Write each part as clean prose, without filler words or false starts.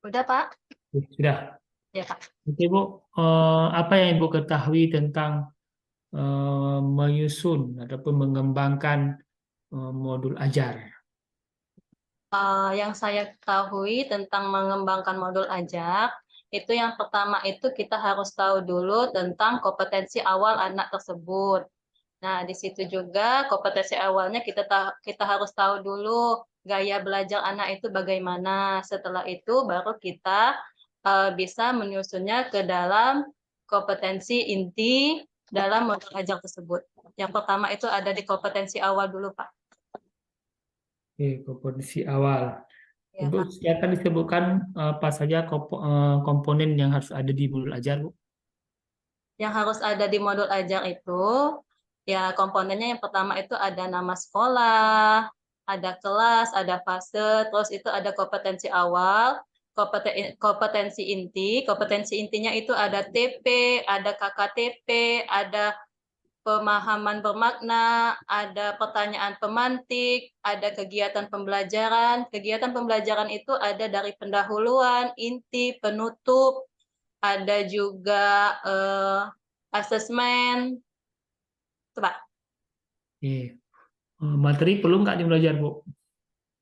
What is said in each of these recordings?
Udah, Pak? Sudah. Ya, Pak. Oke, Bu. Apa yang Ibu ketahui tentang menyusun ataupun mengembangkan modul ajar? Yang saya ketahui tentang mengembangkan modul ajak, itu yang pertama itu kita harus tahu dulu tentang kompetensi awal anak tersebut. Nah, di situ juga kompetensi awalnya kita harus tahu dulu gaya belajar anak itu bagaimana. Setelah itu baru kita bisa menyusunnya ke dalam kompetensi inti dalam modul ajak tersebut. Yang pertama itu ada di kompetensi awal dulu, Pak. Oke, komposisi awal. Ya, Ibu Pak. silakan disebutkan apa saja komponen yang harus ada di modul ajar, Bu. Yang harus ada di modul ajar itu, ya komponennya yang pertama itu ada nama sekolah, ada kelas, ada fase, terus itu ada kompetensi awal, kompetensi inti. Kompetensi intinya itu ada TP, ada KKTP, ada pemahaman bermakna, ada pertanyaan pemantik, ada kegiatan pembelajaran. Kegiatan pembelajaran itu ada dari pendahuluan, inti, penutup, ada juga asesmen. Coba. Oke. Materi perlu nggak di belajar, Bu?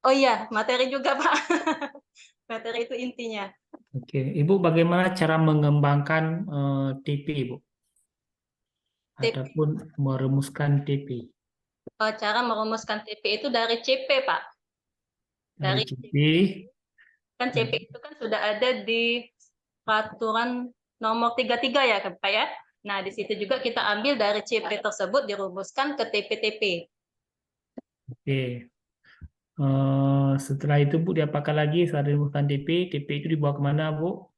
Oh iya, materi juga, Pak. Materi itu intinya. Oke, Ibu bagaimana cara mengembangkan TP, Bu? TP, Ataupun merumuskan TP cara merumuskan TP itu dari CP, Pak. dari Dari TP. CP. Kan CP Dan itu kan sudah ada di peraturan nomor 33 ya, Pak ya. Nah, di situ juga kita ambil dari CP tersebut dirumuskan ke TP-TP. oke. Setelah itu Bu diapakan lagi setelah dirumuskan TP? TP itu dibawa kemana Bu?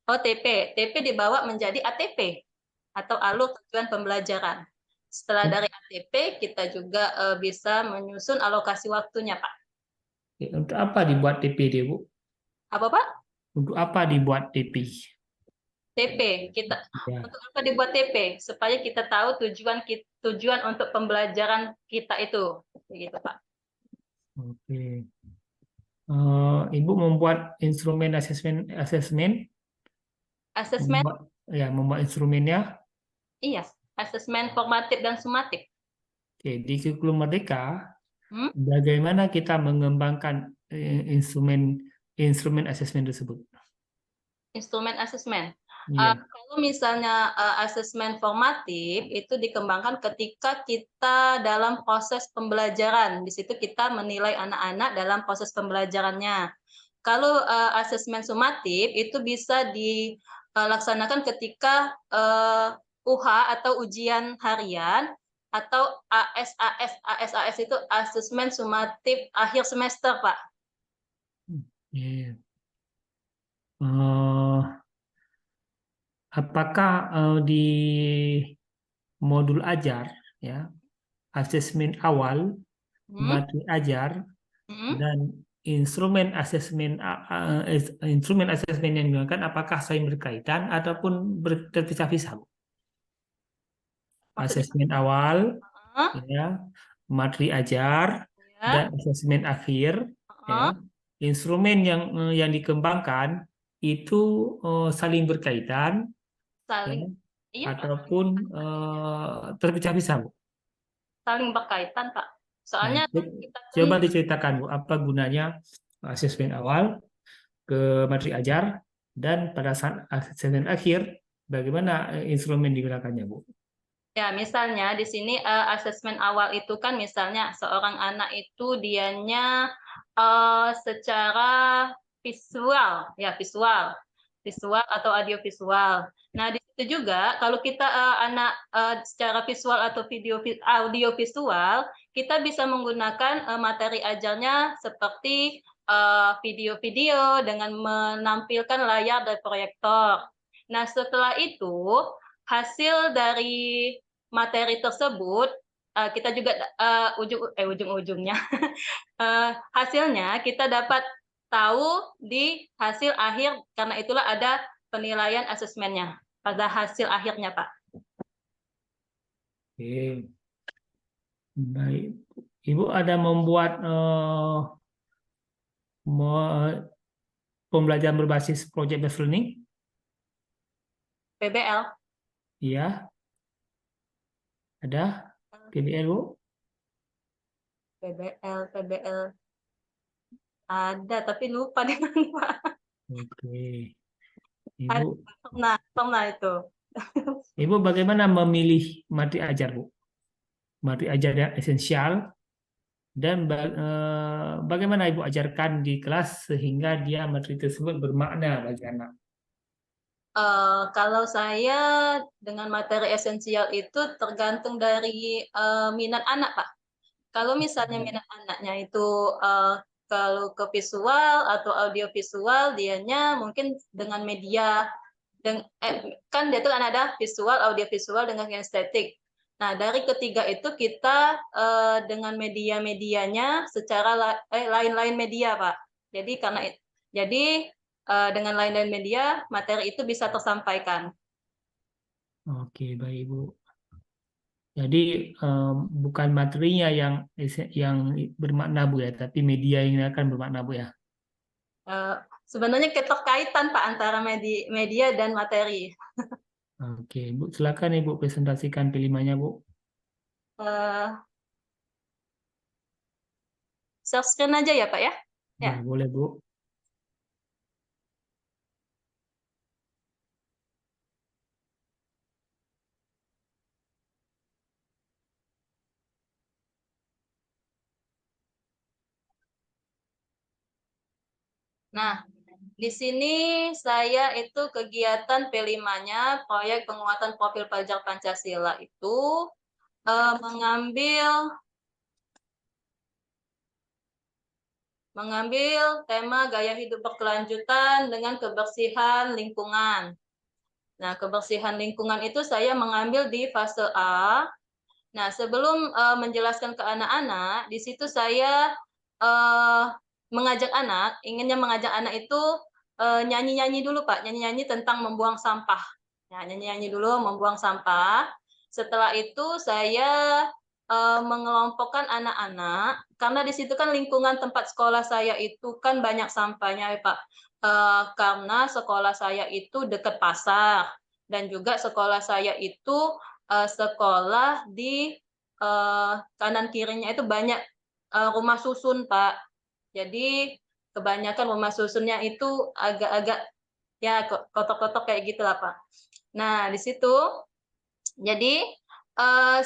Oh, TP. TP dibawa menjadi ATP atau alur tujuan pembelajaran. Setelah dari ATP, kita juga bisa menyusun alokasi waktunya, Pak. Oke, untuk apa dibuat TP dia Bu? Apa, Pak? Untuk apa dibuat TP? TP. Kita Ya, untuk apa dibuat TP? Supaya kita tahu tujuan untuk pembelajaran kita itu, begitu, Pak. oke. Ibu membuat instrumen asesmen asesmen Asesmen, membuat membuat instrumennya. iya, asesmen formatif dan sumatif. Oke, di kurikulum Merdeka Hmm? bagaimana kita mengembangkan instrumen instrumen asesmen tersebut? Instrumen asesmen. Iya. Kalau misalnya asesmen formatif itu dikembangkan ketika kita dalam proses pembelajaran. Di situ kita menilai anak-anak dalam proses pembelajarannya. Kalau asesmen sumatif itu bisa dilaksanakan ketika UH atau ujian harian atau AS itu asesmen sumatif akhir semester, Pak. Iya. Eh, apakah di modul ajar ya asesmen awal, Hmm? materi ajar Hmm? dan instrumen asesmen yang digunakan apakah saling berkaitan ataupun terpisah-pisah? Maksudnya, Asesmen awal uh, ya, materi ajar dan ya, asesmen akhir ya. uh, Instrumen yang dikembangkan itu saling berkaitan ya, saling, iya Pak, ataupun terpisah-pisah, Bu. saling berkaitan Pak. Nah, Soalnya kita kan, coba diceritakan Bu, apa gunanya asesmen awal ke materi ajar dan pada saat asesmen akhir bagaimana instrumen digunakannya, Bu? ya misalnya di sini asesmen awal itu kan misalnya seorang anak itu dianya secara visual, ya visual, visual atau audiovisual. Nah di situ juga kalau kita anak secara visual atau audio visual, kita bisa menggunakan materi ajarnya seperti video-video dengan menampilkan layar dan proyektor. Nah setelah itu hasil dari materi tersebut kita juga ujung-ujungnya hasilnya kita dapat tahu di hasil akhir, karena itulah ada penilaian asesmennya pada hasil akhirnya, Pak. Oke, baik. Ibu ada membuat pembelajaran berbasis project based learning? PBL. Iya, ada PBL, Bu? PBL ada tapi lupa dengan Pak. Oke. Ada, Ibu, pernah itu. Ibu bagaimana memilih materi ajar, Bu? Materi ajar yang esensial dan bagaimana Ibu ajarkan di kelas sehingga dia materi tersebut bermakna bagi anak? Kalau saya dengan materi esensial itu tergantung dari minat anak, Pak. Kalau misalnya minat anaknya itu kalau ke visual atau audio visual, dianya mungkin dengan media kan dia tuh kan ada visual, audio visual dengan kinestetik. Nah, dari ketiga itu kita dengan media-medianya secara lain-lain media, Pak. Jadi dengan lain-lain media materi itu bisa tersampaikan. Oke, baik Ibu. Jadi bukan materinya yang bermakna Bu ya, tapi media yang akan bermakna Bu ya. Sebenarnya keterkaitan Pak antara media dan materi. Oke, Bu, silakan Ibu presentasikan P5-nya Bu. Eh, Share screen aja ya Pak ya. Ya. Ya, boleh Bu. Nah, di sini saya itu kegiatan P5-nya proyek penguatan profil pelajar Pancasila itu mengambil tema gaya hidup berkelanjutan dengan kebersihan lingkungan. Nah, kebersihan lingkungan itu saya mengambil di fase A. Nah, sebelum menjelaskan ke anak-anak, di situ saya inginnya mengajak anak itu nyanyi-nyanyi dulu, Pak. Nyanyi-nyanyi tentang membuang sampah. Nah, nyanyi-nyanyi dulu membuang sampah. Setelah itu saya mengelompokkan anak-anak, karena di situ kan lingkungan tempat sekolah saya itu kan banyak sampahnya, ya, Pak. Karena sekolah saya itu dekat pasar, dan juga sekolah saya itu sekolah di kanan kirinya itu banyak rumah susun, Pak. Jadi kebanyakan rumah susunnya itu agak-agak ya kotak-kotak kayak gitulah, Pak. Nah, di situ jadi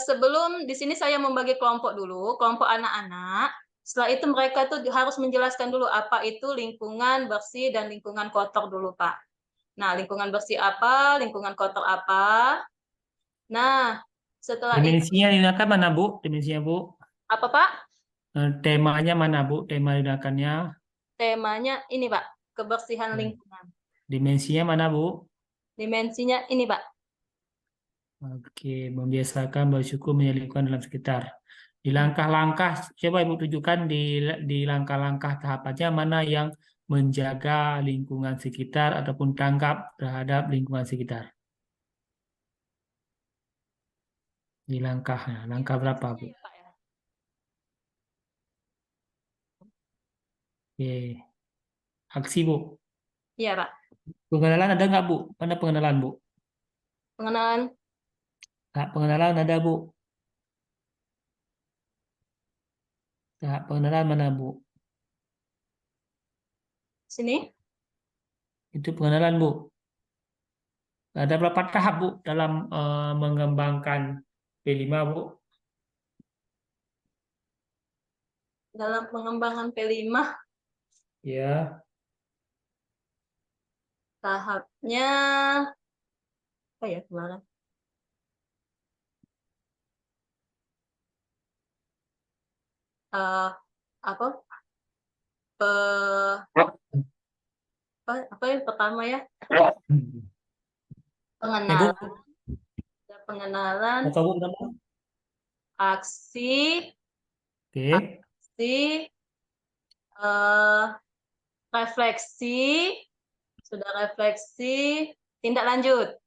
sebelum di sini saya membagi kelompok dulu, kelompok anak-anak. Setelah itu mereka tuh harus menjelaskan dulu apa itu lingkungan bersih dan lingkungan kotor dulu, Pak. Nah, lingkungan bersih apa, lingkungan kotor apa. Nah, setelah itu Dimensinya digunakan mana Bu? Dimensinya Bu? apa, Pak? Temanya mana Bu? Tema digunakannya? Temanya ini, Pak, kebersihan Ya. lingkungan. Dimensinya mana Bu? Dimensinya ini, Pak. Oke, membiasakan bersyukur menyelipkan dalam sekitar. Di langkah-langkah, coba Ibu tunjukkan di langkah-langkah tahapannya mana yang menjaga lingkungan sekitar ataupun tanggap terhadap lingkungan sekitar. Di langkahnya, langkah berapa Bu? Ya, Pak, ya. Oke, aksi Bu. Iya, Pak. Pengenalan ada nggak Bu? Mana pengenalan Bu? Pengenalan Tahap pengenalan ada Bu. Tahap pengenalan mana Bu? sini. Itu pengenalan Bu. Ada berapa tahap Bu dalam mengembangkan P5 Bu? Dalam pengembangan P5 Ya, tahapnya apa ya kemarin? Eh, apa? Pe- apa yang pertama ya? ya Bu. Pengenalan, ada pengenalan, Apa Bu pertama? aksi, Oke. aksi, eh, refleksi, sudah refleksi, tindak lanjut.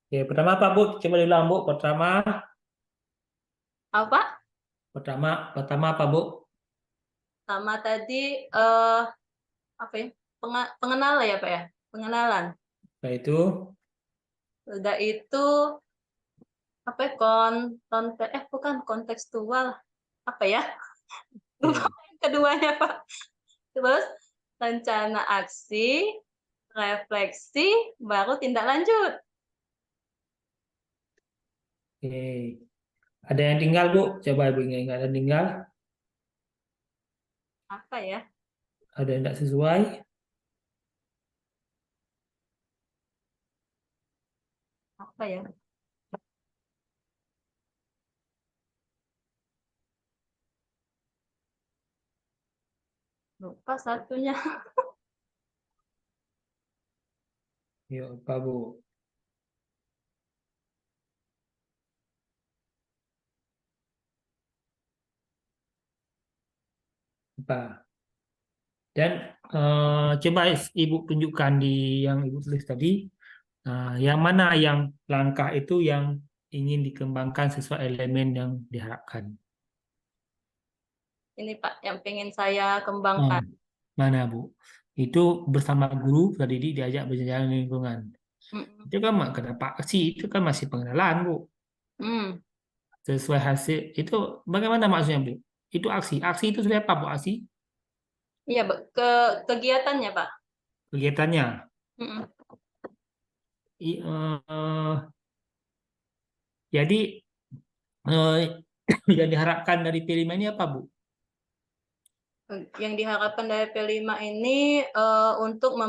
Oke, pertama apa Bu? Coba diulang Bu. Apa? Pertama apa Bu? Sama tadi apa ya? pengenalan ya Pak ya, pengenalan. Setelah itu, Udah itu apa ya, bukan kontekstual, apa ya? Lupa oke. yang keduanya Pak. Terus rencana aksi, refleksi, baru tindak lanjut. Oke. Ada yang tinggal, Bu? Coba Ibu ingat ada yang tinggal. Apa ya? Ada yang tidak sesuai. Apa ya? Lupa satunya. Yuk, apa, Bu? Apa? Dan coba Ibu tunjukkan di yang Ibu tulis tadi, yang mana yang langkah itu yang ingin dikembangkan sesuai elemen yang diharapkan. Ini Pak, yang pengen saya Nah, kembangkan. mana Bu? Itu bersama guru tadi diajak berjalan di lingkungan. Mm-mm. Itu kan kenapa aksi itu kan masih pengenalan Bu. Hmm. Sesuai hasil itu bagaimana maksudnya Bu? Itu aksi. Aksi itu sebenarnya apa Bu? Aksi Iya, kegiatannya Pak. kegiatannya. Mm-mm. I- eh, jadi eh, yang diharapkan dari P5 ini apa Bu? Yang diharapkan dari P5 ini untuk eh,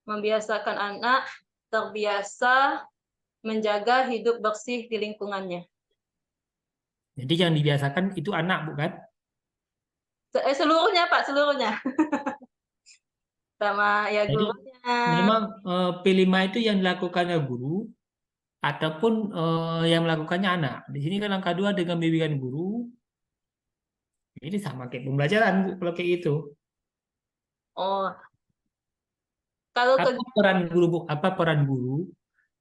membiasakan anak terbiasa menjaga hidup bersih di lingkungannya. Jadi yang dibiasakan itu anak bukan? Seluruhnya Pak, seluruhnya. Sama ya Jadi gurunya. memang P5 itu yang dilakukannya guru ataupun yang melakukannya anak. Di sini kan angka 2 dengan bimbingan guru. Ini sama kayak pembelajaran Bu, kalau kayak gitu. Oh, kalau ke Apa peran guru Bu? Apa peran guru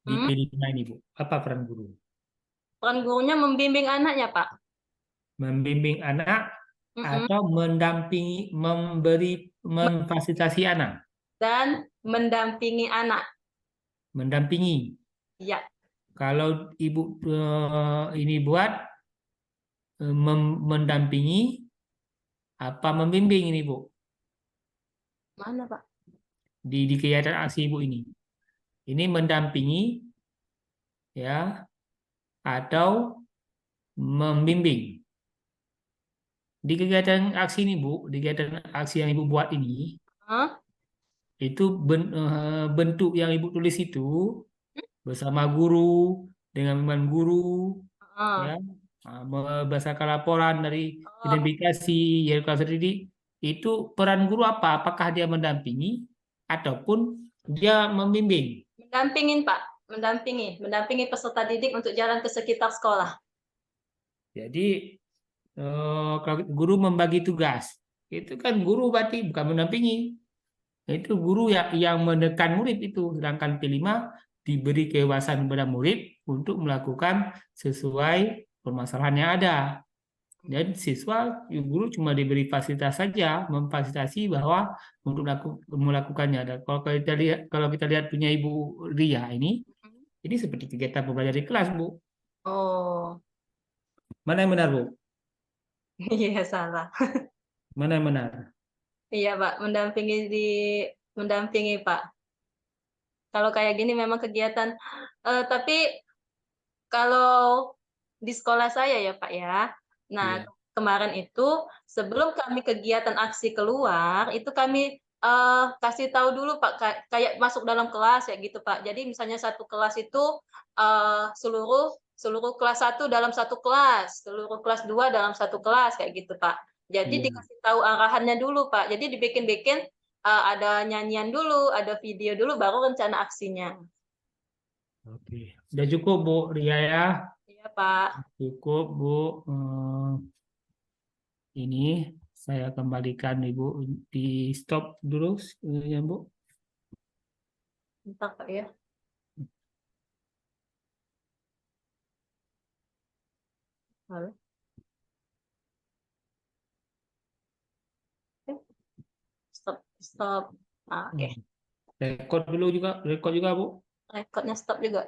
di hmm, P5 ini Bu? Apa peran guru? peran gurunya membimbing anaknya, Pak. Membimbing anak Mm-mm. atau mendampingi, memberi, memfasilitasi anak, Dan mendampingi anak. mendampingi. Ya, Kalau Ibu ini buat mendampingi apa membimbing ini Bu mana Pak? di kegiatan aksi Ibu ini. Ini mendampingi ya atau membimbing. Di kegiatan aksi ini Bu, di kegiatan aksi yang Ibu buat ini Hah? itu bentuk yang Ibu tulis itu bersama guru dengan memang guru ya Ah. berdasarkan laporan dari Oh, identifikasi yang terdidik itu peran guru apa? Apakah dia mendampingi ataupun dia membimbing? mendampingin Pak, mendampingi peserta didik untuk jalan ke sekitar sekolah. Jadi kalau guru membagi tugas, itu kan guru berarti bukan mendampingi, itu guru yang menekan murid itu, sedangkan P5 diberi kebebasan kepada murid untuk melakukan sesuai permasalahan yang ada. Dan siswa, guru cuma diberi fasilitas saja, memfasilitasi bahwa untuk melakukannya. Dan kalau kita lihat punya Ibu Ria ini seperti kegiatan pembelajaran di kelas, Bu. Oh, Mana yang benar, Bu? iya salah. Mana yang benar? Iya Pak, mendampingi Pak. Kalau kayak gini memang kegiatan. Tapi kalau di sekolah saya ya Pak ya. Nah, Iya. kemarin itu sebelum kami kegiatan aksi keluar, itu kami kasih tahu dulu Pak, kayak masuk dalam kelas ya gitu Pak. Jadi misalnya satu kelas itu seluruh seluruh kelas satu dalam satu kelas, seluruh kelas 2 dalam satu kelas kayak gitu Pak. Jadi Iya. dikasih tahu arahannya dulu Pak. Jadi dibikin-bikin ada nyanyian dulu, ada video dulu, baru rencana aksinya. Oke. Udah cukup, Bu Ria ya. Iya Pak. Cukup, Bu. Ini saya kembalikan Ibu di stop dulu ya, Bu. Bentar Pak ya. Halo. Stop. Nah, oke. Rekod dulu juga, rekod juga Bu. Rekodnya stop juga.